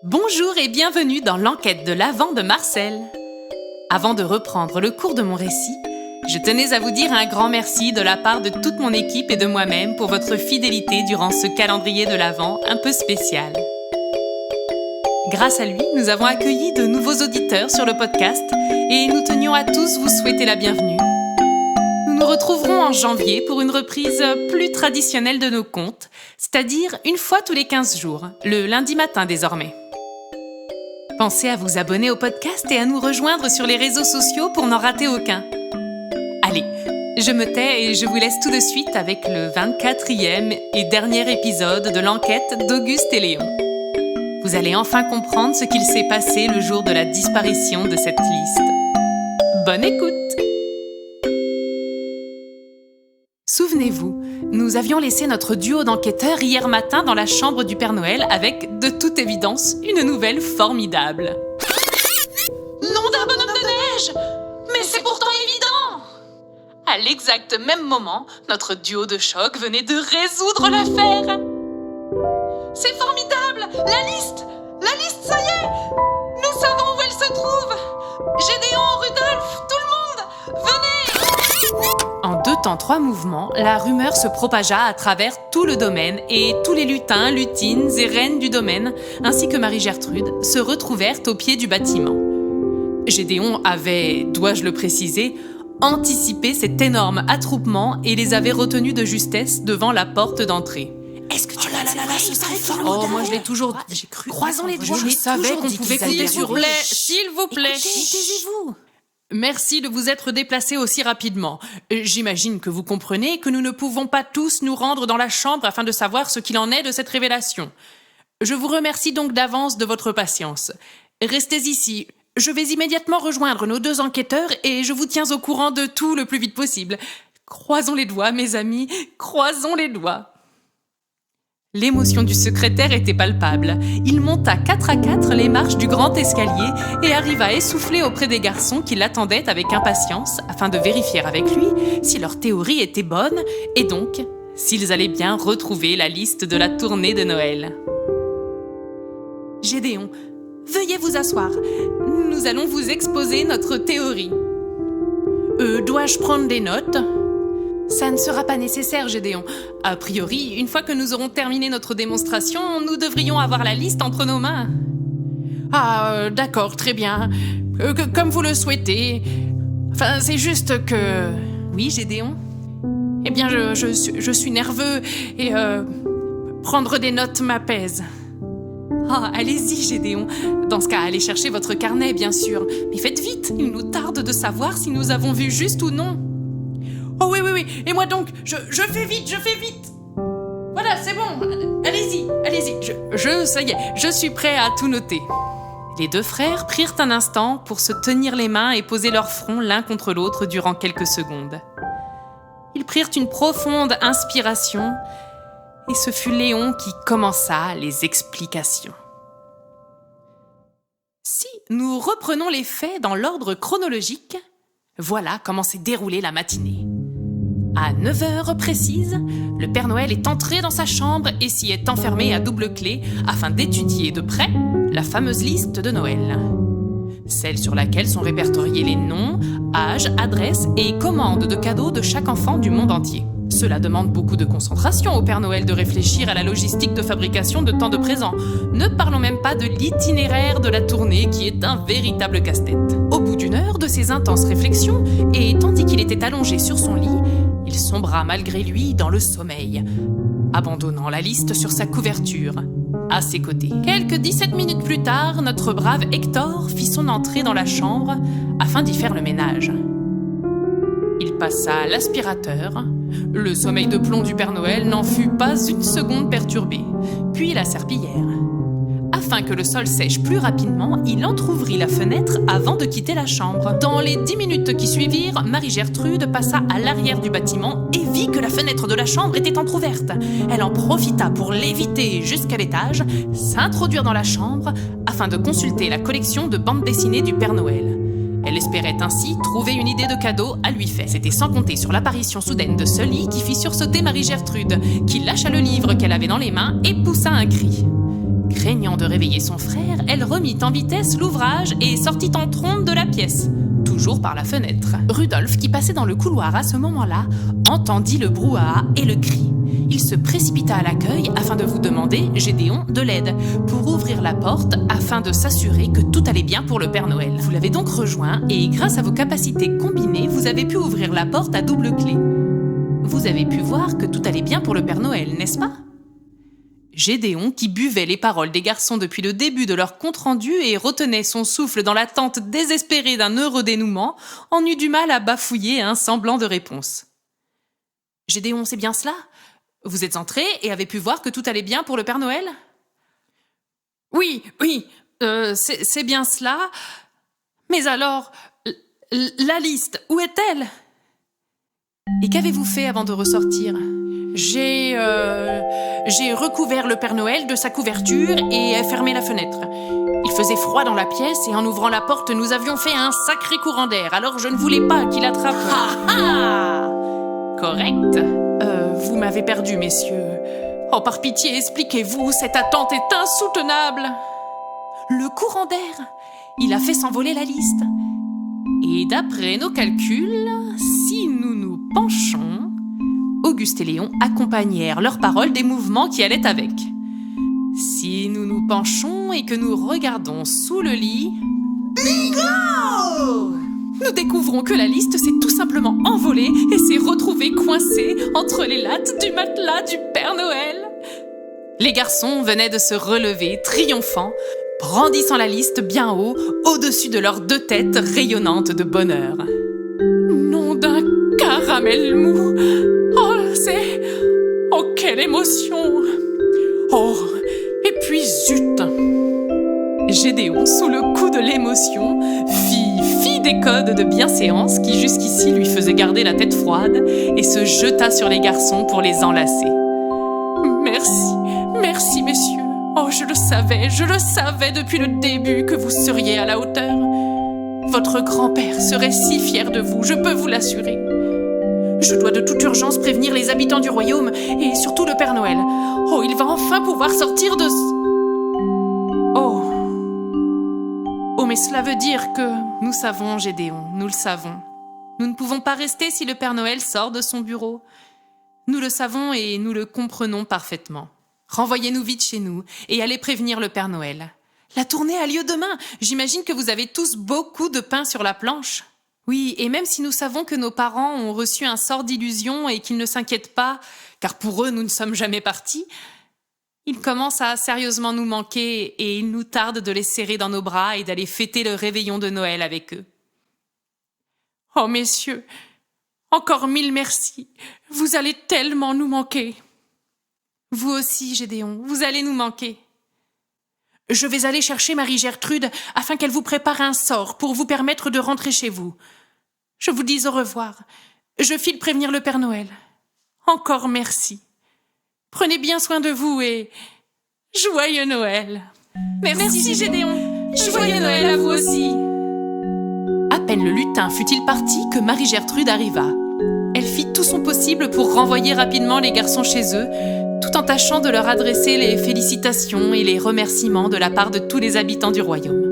Bonjour et bienvenue dans l'enquête de l'Avent de Marcel. Avant de reprendre le cours de mon récit, je tenais à vous dire un grand merci de la part de toute mon équipe et de moi-même pour votre fidélité durant ce calendrier de l'Avent un peu spécial. Grâce à lui, nous avons accueilli de nouveaux auditeurs sur le podcast et nous tenions à tous vous souhaiter la bienvenue. Nous nous retrouverons en janvier pour une reprise plus traditionnelle de nos contes, c'est-à-dire une fois tous les 15 jours, le lundi matin désormais. Pensez à vous abonner au podcast et à nous rejoindre sur les réseaux sociaux pour n'en rater aucun. Allez, je me tais et je vous laisse tout de suite avec le 24e et dernier épisode de l'enquête d'Auguste et Léon. Vous allez enfin comprendre ce qu'il s'est passé le jour de la disparition de cette liste. Bonne écoute! Souvenez-vous, nous avions laissé notre duo d'enquêteurs hier matin dans la chambre du Père Noël avec, de toute évidence, une nouvelle formidable. Nom d'un bonhomme de neige! Mais c'est pourtant évident! À l'exact même moment, notre duo de choc venait de résoudre l'affaire. C'est formidable! La liste, ça y est! Nous savons où elle se trouve! Gédéon, Rudolph, tout le monde, venez! En 2 temps 3 mouvements, la rumeur se propagea à travers tout le domaine et tous les lutins, lutines et reines du domaine, ainsi que Marie-Gertrude, se retrouvèrent au pied du bâtiment. Gédéon avait, dois-je le préciser, anticipé cet énorme attroupement et les avait retenus de justesse devant la porte d'entrée. Est-ce que tu l'as ce serait formidable. Oh, moi je l'ai toujours dit. J'ai cru. Croisons les doigts. Je savais qu'on pouvait compter sur vous. S'il vous plaît. Écoutez, taisez-vous. Merci de vous être déplacés aussi rapidement. J'imagine que vous comprenez que nous ne pouvons pas tous nous rendre dans la chambre afin de savoir ce qu'il en est de cette révélation. Je vous remercie donc d'avance de votre patience. Restez ici. Je vais immédiatement rejoindre nos 2 enquêteurs et je vous tiens au courant de tout le plus vite possible. Croisons les doigts, mes amis, croisons les doigts. L'émotion du secrétaire était palpable. Il monta 4 à 4 les marches du grand escalier et arriva essoufflé auprès des garçons qui l'attendaient avec impatience afin de vérifier avec lui si leur théorie était bonne et donc s'ils allaient bien retrouver la liste de la tournée de Noël. Gédéon, veuillez vous asseoir. Nous allons vous exposer notre théorie. Dois-je prendre des notes ? Ça ne sera pas nécessaire, Gédéon. A priori, une fois que nous aurons terminé notre démonstration, nous devrions avoir la liste entre nos mains. Ah, d'accord, très bien. Comme vous le souhaitez. Enfin, c'est juste que... Oui, Gédéon ? Eh bien, je suis nerveux et... prendre des notes m'apaise. Ah, allez-y, Gédéon. Dans ce cas, allez chercher votre carnet, bien sûr. Mais faites vite, il nous tarde de savoir si nous avons vu juste ou non. Oh oui, et moi donc, je fais vite. Voilà, c'est bon, allez-y. Ça y est, je suis prêt à tout noter. Les 2 frères prirent un instant pour se tenir les mains et poser leur front l'un contre l'autre durant quelques secondes. Ils prirent une profonde inspiration et ce fut Léon qui commença les explications. Si nous reprenons les faits dans l'ordre chronologique, voilà comment s'est déroulée la matinée. À 9h précises, le Père Noël est entré dans sa chambre et s'y est enfermé à double clé afin d'étudier de près la fameuse liste de Noël. Celle sur laquelle sont répertoriés les noms, âges, adresses et commandes de cadeaux de chaque enfant du monde entier. Cela demande beaucoup de concentration au Père Noël de réfléchir à la logistique de fabrication de tant de présents. Ne parlons même pas de l'itinéraire de la tournée qui est un véritable casse-tête. Au bout d'1 heure de ses intenses réflexions, et tandis qu'il était allongé sur son lit, il sombra malgré lui dans le sommeil, abandonnant la liste sur sa couverture, à ses côtés. Quelques 17 minutes plus tard, notre brave Hector fit son entrée dans la chambre afin d'y faire le ménage. Il passa l'aspirateur. Le sommeil de plomb du Père Noël n'en fut pas une seconde perturbé. Puis la serpillière. Afin que le sol sèche plus rapidement, il entr'ouvrit la fenêtre avant de quitter la chambre. Dans les 10 minutes qui suivirent, Marie-Gertrude passa à l'arrière du bâtiment et vit que la fenêtre de la chambre était entr'ouverte. Elle en profita pour l'éviter jusqu'à l'étage, s'introduire dans la chambre afin de consulter la collection de bandes dessinées du Père Noël. Elle espérait ainsi trouver une idée de cadeau à lui faire. C'était sans compter sur l'apparition soudaine de Sully qui fit sursauter Marie-Gertrude, qui lâcha le livre qu'elle avait dans les mains et poussa un cri. Craignant de réveiller son frère, elle remit en vitesse l'ouvrage et sortit en trombe de la pièce, toujours par la fenêtre. Rudolf, qui passait dans le couloir à ce moment-là, entendit le brouhaha et le cri. Il se précipita à l'accueil afin de vous demander, Gédéon, de l'aide pour ouvrir la porte afin de s'assurer que tout allait bien pour le Père Noël. Vous l'avez donc rejoint et grâce à vos capacités combinées, vous avez pu ouvrir la porte à double clé. Vous avez pu voir que tout allait bien pour le Père Noël, n'est-ce pas ? Gédéon, qui buvait les paroles des garçons depuis le début de leur compte-rendu et retenait son souffle dans l'attente désespérée d'un heureux dénouement, en eut du mal à bafouiller un semblant de réponse. « Gédéon, c'est bien cela ? Vous êtes entré et avez pu voir que tout allait bien pour le Père Noël ? » Oui, c'est bien cela. Mais alors, la liste, où est-elle ? Et qu'avez-vous fait avant de ressortir ? J'ai recouvert le Père Noël de sa couverture et fermé la fenêtre. Il faisait froid dans la pièce et en ouvrant la porte, nous avions fait un sacré courant d'air. Alors je ne voulais pas qu'il attrape... Ah ! Correct. Vous m'avez perdu, messieurs. Oh, par pitié, expliquez-vous, cette attente est insoutenable. Le courant d'air, il a fait s'envoler la liste. Et d'après nos calculs, si nous nous penchons... Auguste et Léon accompagnèrent leurs paroles des mouvements qui allaient avec. Si nous nous penchons et que nous regardons sous le lit... Bingo ! Nous découvrons que la liste s'est tout simplement envolée et s'est retrouvée coincée entre les lattes du matelas du Père Noël. Les garçons venaient de se relever, triomphants, brandissant la liste bien haut, au-dessus de leurs deux têtes rayonnantes de bonheur. Nom d'un caramel mou! Oh, quelle émotion! Oh, et puis zut! Gédéon, sous le coup de l'émotion, fit des codes de bienséance qui jusqu'ici lui faisaient garder la tête froide et se jeta sur les garçons pour les enlacer. Merci, messieurs. Oh, je le savais depuis le début que vous seriez à la hauteur. Votre grand-père serait si fier de vous, je peux vous l'assurer. Je dois de toute urgence prévenir les habitants du royaume et surtout le Père Noël. Oh, il va enfin pouvoir sortir de... Oh, mais cela veut dire que... Nous savons, Gédéon, nous le savons. Nous ne pouvons pas rester si le Père Noël sort de son bureau. Nous le savons et nous le comprenons parfaitement. Renvoyez-nous vite chez nous et allez prévenir le Père Noël. La tournée a lieu demain. J'imagine que vous avez tous beaucoup de pain sur la planche. Oui, et même si nous savons que nos parents ont reçu un sort d'illusion et qu'ils ne s'inquiètent pas, car pour eux, nous ne sommes jamais partis, ils commencent à sérieusement nous manquer et il nous tarde de les serrer dans nos bras et d'aller fêter le réveillon de Noël avec eux. Oh, messieurs, encore 1000 merci. Vous allez tellement nous manquer. Vous aussi, Gédéon, vous allez nous manquer. Je vais aller chercher Marie-Gertrude afin qu'elle vous prépare un sort pour vous permettre de rentrer chez vous. Je vous dis au revoir. Je file prévenir le Père Noël. Encore merci. Prenez bien soin de vous et... Joyeux Noël. Merci Gédéon. Joyeux Noël à vous aussi. À peine le lutin fut-il parti que Marie-Gertrude arriva. Elle fit tout son possible pour renvoyer rapidement les garçons chez eux, tout en tâchant de leur adresser les félicitations et les remerciements de la part de tous les habitants du royaume.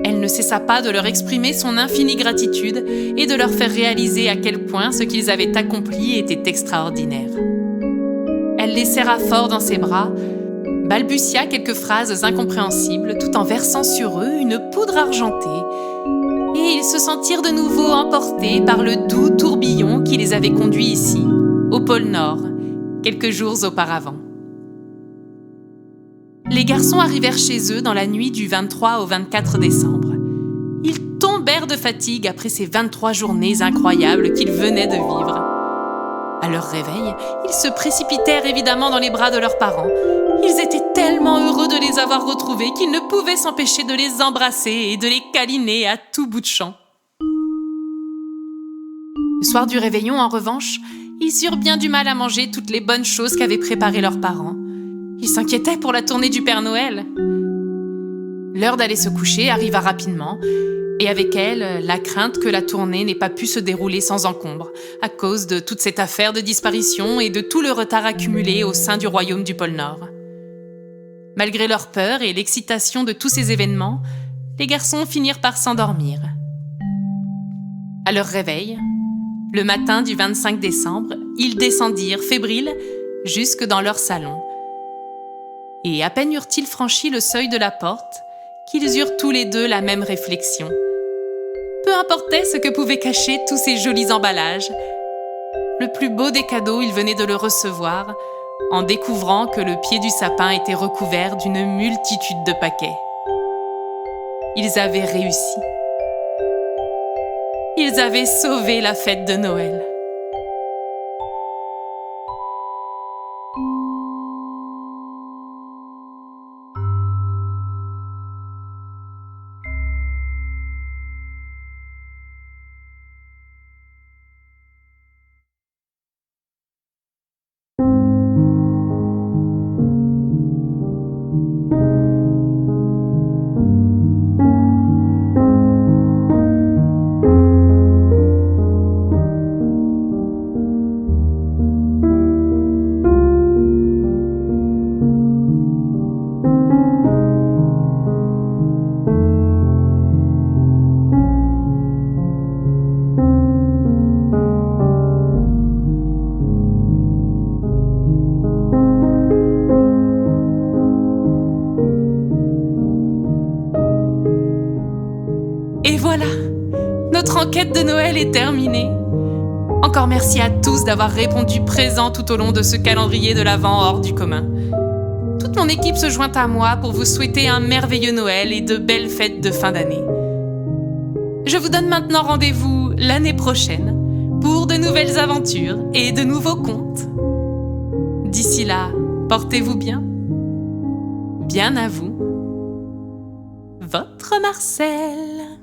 Elle ne cessa pas de leur exprimer son infinie gratitude et de leur faire réaliser à quel point ce qu'ils avaient accompli était extraordinaire. Elle les serra fort dans ses bras, balbutia quelques phrases incompréhensibles tout en versant sur eux une poudre argentée, et ils se sentirent de nouveau emportés par le doux tourbillon qui les avait conduits ici, au pôle Nord, quelques jours auparavant. Les garçons arrivèrent chez eux dans la nuit du 23 au 24 décembre. Ils tombèrent de fatigue après ces 23 journées incroyables qu'ils venaient de vivre. À leur réveil, ils se précipitèrent évidemment dans les bras de leurs parents. Ils étaient tellement heureux de les avoir retrouvés qu'ils ne pouvaient s'empêcher de les embrasser et de les câliner à tout bout de champ. Le soir du réveillon, en revanche, ils eurent bien du mal à manger toutes les bonnes choses qu'avaient préparées leurs parents. Ils s'inquiétaient pour la tournée du Père Noël. L'heure d'aller se coucher arriva rapidement, et avec elle, la crainte que la tournée n'ait pas pu se dérouler sans encombre, à cause de toute cette affaire de disparition et de tout le retard accumulé au sein du royaume du pôle Nord. Malgré leur peur et l'excitation de tous ces événements, les garçons finirent par s'endormir. À leur réveil, le matin du 25 décembre, ils descendirent, fébriles, jusque dans leur salon. Et à peine eurent-ils franchi le seuil de la porte, qu'ils eurent tous les deux la même réflexion. Peu importait ce que pouvaient cacher tous ces jolis emballages. Le plus beau des cadeaux, ils venaient de le recevoir, en découvrant que le pied du sapin était recouvert d'une multitude de paquets. Ils avaient réussi. Ils avaient sauvé la fête de Noël. Et voilà, notre enquête de Noël est terminée. Encore merci à tous d'avoir répondu présent tout au long de ce calendrier de l'Avent hors du commun. Toute mon équipe se joint à moi pour vous souhaiter un merveilleux Noël et de belles fêtes de fin d'année. Je vous donne maintenant rendez-vous l'année prochaine pour de nouvelles aventures et de nouveaux contes. D'ici là, portez-vous bien. Bien à vous. Votre Marcel.